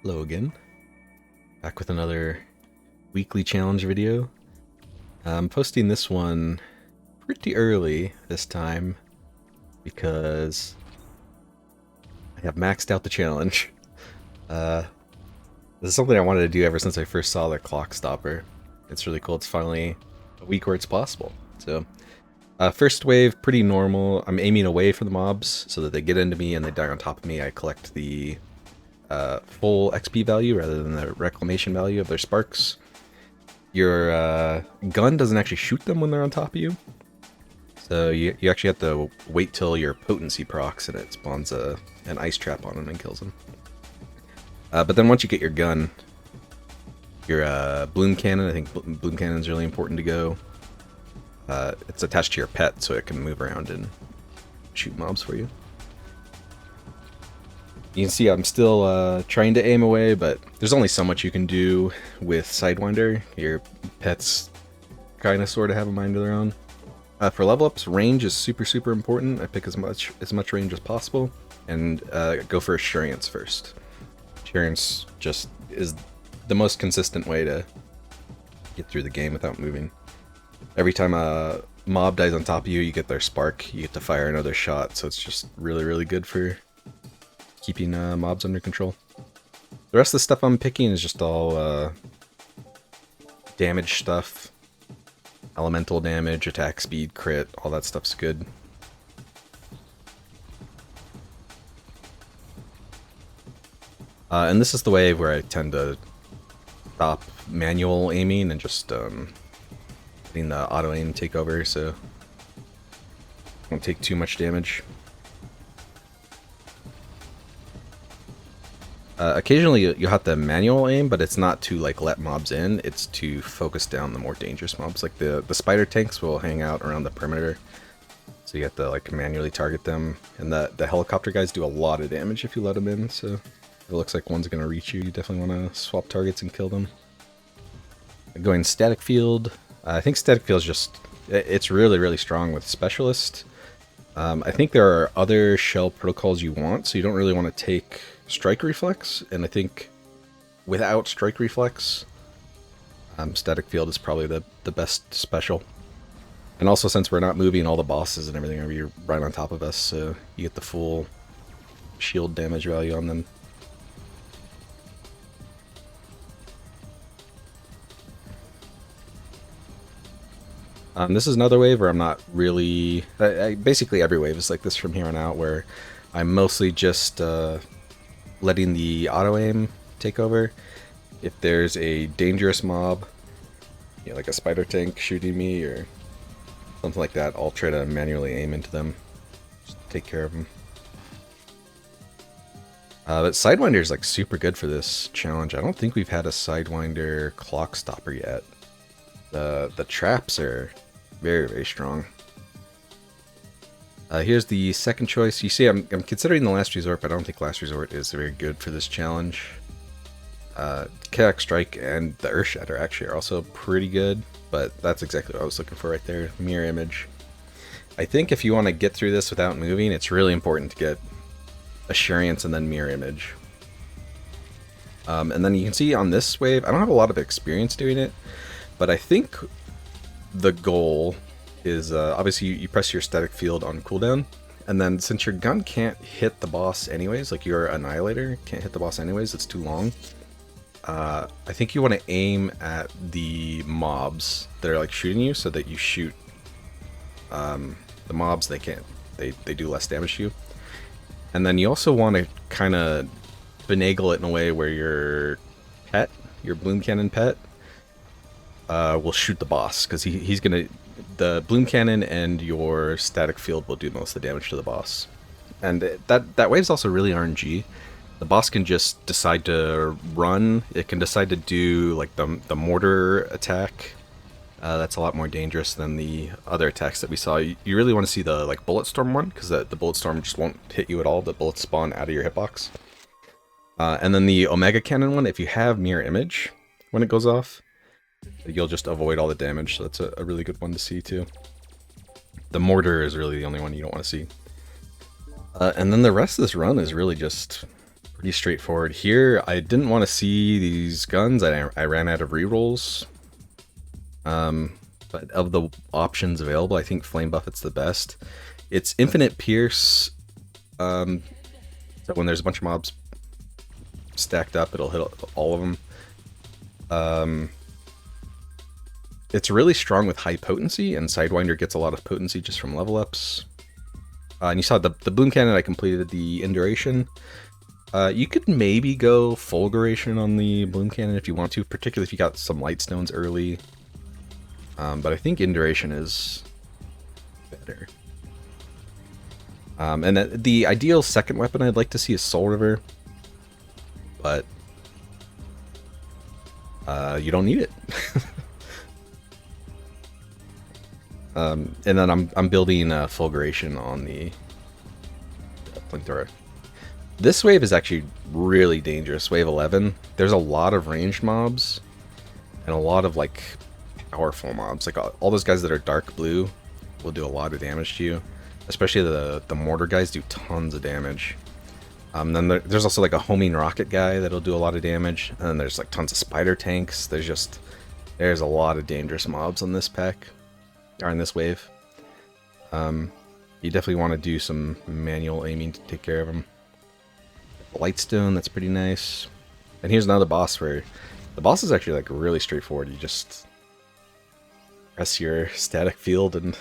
Hello again, back with another weekly challenge video. I'm posting this one pretty early this time because I have maxed out the challenge. This is something I wanted to do ever since I first saw the Clockstopper. It's really cool. It's finally a week where it's possible. So, first wave, pretty normal. I'm aiming away from the mobs so that they get into me and they die on top of me. I collect the full XP value rather than the reclamation value of their sparks. Your gun doesn't actually shoot them when they're on top of you. So you actually have to wait till your potency procs and it spawns an ice trap on them and kills them. But then once you get your gun, your bloom cannon, I think bloom cannon is really important to go. It's attached to your pet so it can move around and shoot mobs for you. You can see I'm still trying to aim away, but there's only so much you can do with Sidewinder. Your pets kind of sort of have a mind of their own. For level ups, range is super important. I pick as much range as possible, and go for Assurance first. Assurance just is the most consistent way to get through the game without moving. Every time a mob dies on top of you, you get their spark. You get to fire another shot, so it's just really good for keeping mobs under control. The rest of the stuff I'm picking is just all damage stuff. Elemental damage, attack speed, crit, all that stuff's good. And this is the wave where I tend to stop manual aiming and just letting the auto aim take over, so I don't take too much damage. Occasionally you'll have to manual aim, but it's not to like let mobs in, it's to focus down the more dangerous mobs. Like the spider tanks will hang out around the perimeter, so you have to like manually target them. And the helicopter guys do a lot of damage if you let them in, so if it looks like one's gonna reach you, you definitely want to swap targets and kill them. Going static field, I think static field is just, it's really strong with specialist. I think there are other shell protocols you want, so you don't really want to take strike reflex, and I think without strike reflex, static field is probably the best special. And also, since we're not moving, all the bosses and everything are be right on top of us, so you get the full shield damage value on them. This is another wave where I'm not really... basically every wave is like this from here on out, where I'm mostly just letting the auto-aim take over. If there's a dangerous mob, you know, like a spider tank shooting me or something like that, I'll try to manually aim into them. Just take care of them. But Sidewinder is like super good for this challenge. I don't think we've had a Sidewinder Clockstopper yet. The traps are very strong. Here's the second choice. You see, I'm considering the Last Resort, but I don't think Last Resort is very good for this challenge. Chaotic Strike and the Earth Shatter actually are also pretty good, but that's exactly what I was looking for right there. Mirror Image. I think if you want to get through this without moving, it's really important to get Assurance and then Mirror Image. And then you can see on this wave, I don't have a lot of experience doing it, but I think the goal is obviously you press your static field on cooldown, and then since your gun can't hit the boss anyways, like your Annihilator can't hit the boss anyways, it's too long, I think you want to aim at the mobs that are like shooting you so that you shoot the mobs. They do less damage to you. And then you also want to kind of finagle it in a way where your bloom cannon pet will shoot the boss, because he's gonna... The bloom cannon and your static field will do most of the damage to the boss. And that wave's also really RNG. The boss can just decide to run. It can decide to do like the mortar attack. That's a lot more dangerous than the other attacks that we saw. You really want to see the like bullet storm one, because the bullet storm just won't hit you at all. The bullets spawn out of your hitbox. And then the Omega Cannon one, if you have Mirror Image when it goes off, you'll just avoid all the damage, so that's a really good one to see too. The mortar is really the only one you don't want to see. And then the rest of this run is really just Pretty straightforward. Here, I didn't want to see these guns. I ran out of rerolls. But of the options available, I think Flame Buffet's the best. It's infinite pierce. So when there's a bunch of mobs stacked up, it'll hit all of them. It's really strong with high potency, and Sidewinder gets a lot of potency just from level ups. And you saw the Bloom Cannon, I completed the Induration. You could maybe go Fulguration on the Bloom Cannon if you want to, particularly if you got some Light Stones early. But I think Induration is better. And the ideal second weapon I'd like to see is Soul River, but you don't need it. And then I'm building Fulguration on the Flamethrower. This wave is actually really dangerous. Wave 11. There's a lot of ranged mobs and a lot of like powerful mobs. Like all those guys that are dark blue will do a lot of damage to you. Especially the mortar guys do tons of damage. Then there's also like a homing rocket guy that'll do a lot of damage. And then there's like tons of spider tanks. There's a lot of dangerous mobs on this pack. Or in this wave. You definitely want to do some manual aiming to take care of them. Lightstone, that's pretty nice. And here's another boss where the boss is actually like really straightforward. You just press your static field and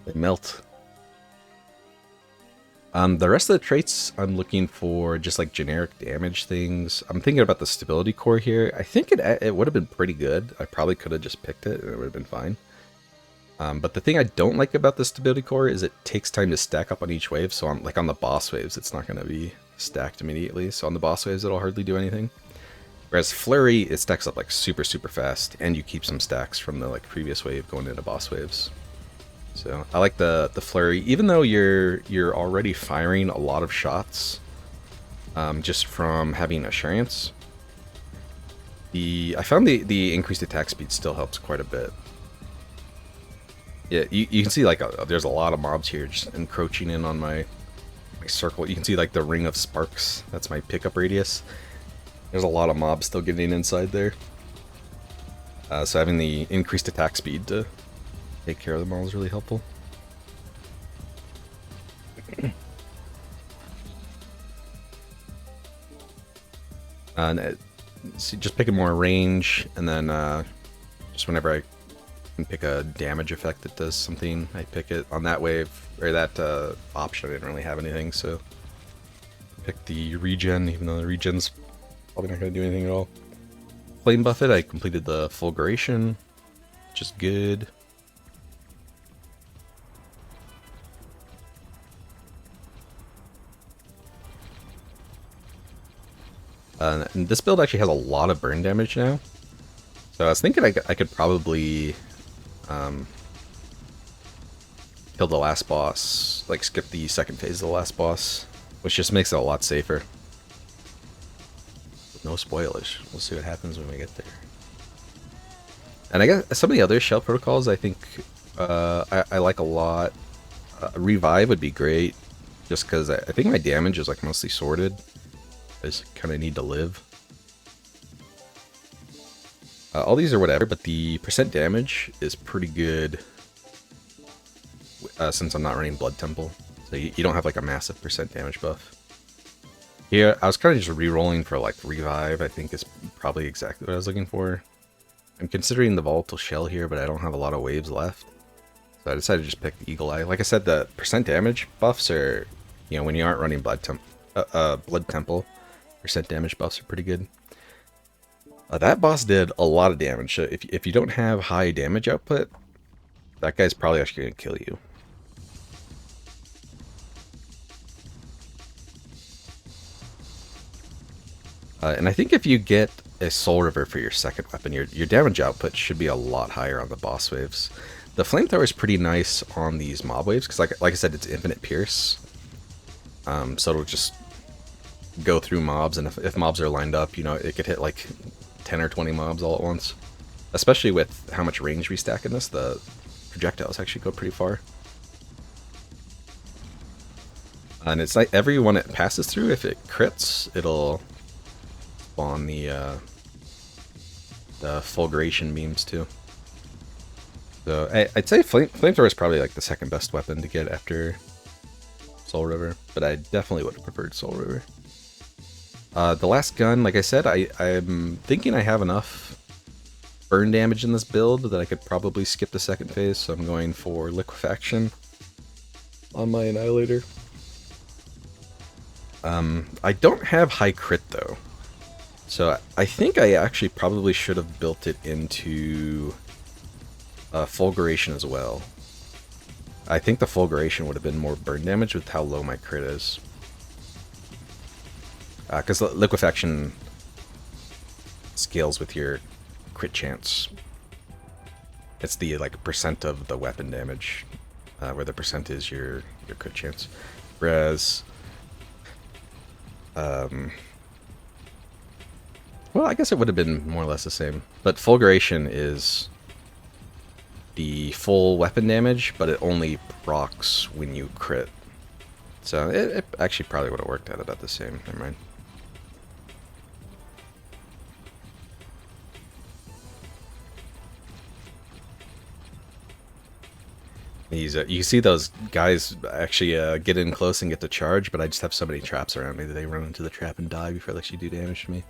they melt. The rest of the traits, I'm looking for just like generic damage things. I'm thinking about the stability core here. I think it would have been pretty good. I probably could have just picked it and it would have been fine. But the thing I don't like about the stability core is it takes time to stack up on each wave. So on the boss waves, it's not going to be stacked immediately. So on the boss waves, it'll hardly do anything. Whereas Flurry, it stacks up like super fast, and you keep some stacks from the like previous wave going into boss waves. So I like the Flurry, even though you're already firing a lot of shots, just from having Assurance. I found the increased attack speed still helps quite a bit. Yeah, you can see like there's a lot of mobs here just encroaching in on my circle. You can see like the ring of sparks. That's my pickup radius. There's a lot of mobs still getting inside there. So having the increased attack speed to take care of them all is really helpful. So just picking more range, and then just whenever I can pick a damage effect that does something, I pick it on that wave, or that option. I didn't really have anything, so pick the regen, even though the regen's probably not going to do anything at all. Flame Buffet, I completed the Fulguration, which is good. And this build actually has a lot of burn damage now. So I was thinking I could probably kill the last boss, like skip the second phase of the last boss, which just makes it a lot safer. No spoilers. We'll see what happens when we get there. And I guess some of the other shell protocols I think I like a lot. Revive would be great, just because I think my damage is like mostly sorted. I just kind of need to live. All these are whatever, but the percent damage is pretty good since I'm not running Blood Temple. So you don't have like a massive percent damage buff. Here, I was kind of just re-rolling for like Revive, I think is probably exactly what I was looking for. I'm considering the Volatile Shell here, but I don't have a lot of waves left. So I decided to just pick the Eagle Eye. Like I said, the percent damage buffs are, you know, when you aren't running Blood Temple, percent damage buffs are pretty good. That boss did a lot of damage. So if you don't have high damage output, that guy's probably actually going to kill you. And I think if you get a Soul River for your second weapon, your damage output should be a lot higher on the boss waves. The Flamethrower is pretty nice on these mob waves, because like I said, it's infinite pierce. So it'll just go through mobs, and if mobs are lined up, you know, it could hit like 10 or 20 mobs all at once. Especially with how much range we stack in this, the projectiles actually go pretty far. And it's like every one it passes through, if it crits, it'll spawn the fulguration beams too. So I'd say flamethrower is probably like the second best weapon to get after Soul River, but I definitely would have preferred Soul River. The last gun, like I said, I'm thinking I have enough burn damage in this build that I could probably skip the second phase, so I'm going for liquefaction on my Annihilator. I don't have high crit though, so I think I actually probably should have built it into fulguration as well. I think the fulguration would have been more burn damage with how low my crit is. Because liquefaction scales with your crit chance. It's the like percent of the weapon damage, where the percent is your crit chance. Whereas, well, I guess it would have been more or less the same. But fulguration is the full weapon damage, but it only procs when you crit. So it actually probably would have worked out about the same. Never mind. You see those guys actually get in close and get to charge, but I just have so many traps around me that they run into the trap and die before they actually do damage to me.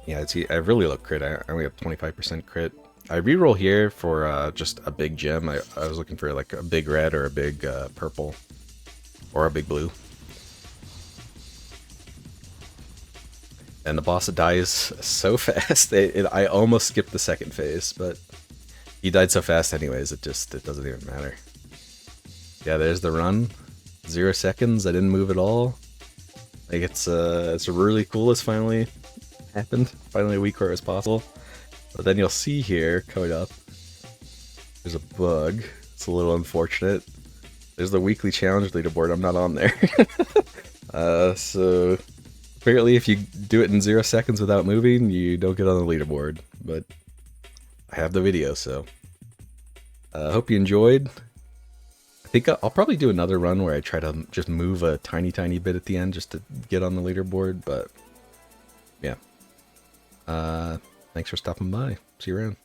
Yeah, see, I really low crit. I only have 25% crit. I reroll here for just a big gem. I was looking for like a big red or a big purple or a big blue. And the boss dies so fast. I almost skipped the second phase, but he died so fast anyways, it doesn't even matter. Yeah, there's the run. 0 seconds, I didn't move at all. Like it's really cool it's finally happened. Finally a week where it was possible. But then you'll see here, coming up, there's a bug. It's a little unfortunate. There's the weekly challenge leaderboard, I'm not on there. So apparently if you do it in 0 seconds without moving, you don't get on the leaderboard, but I have the video, so I hope you enjoyed. I think I'll probably do another run where I try to just move a tiny bit at the end just to get on the leaderboard, but yeah. Thanks for stopping by. See you around.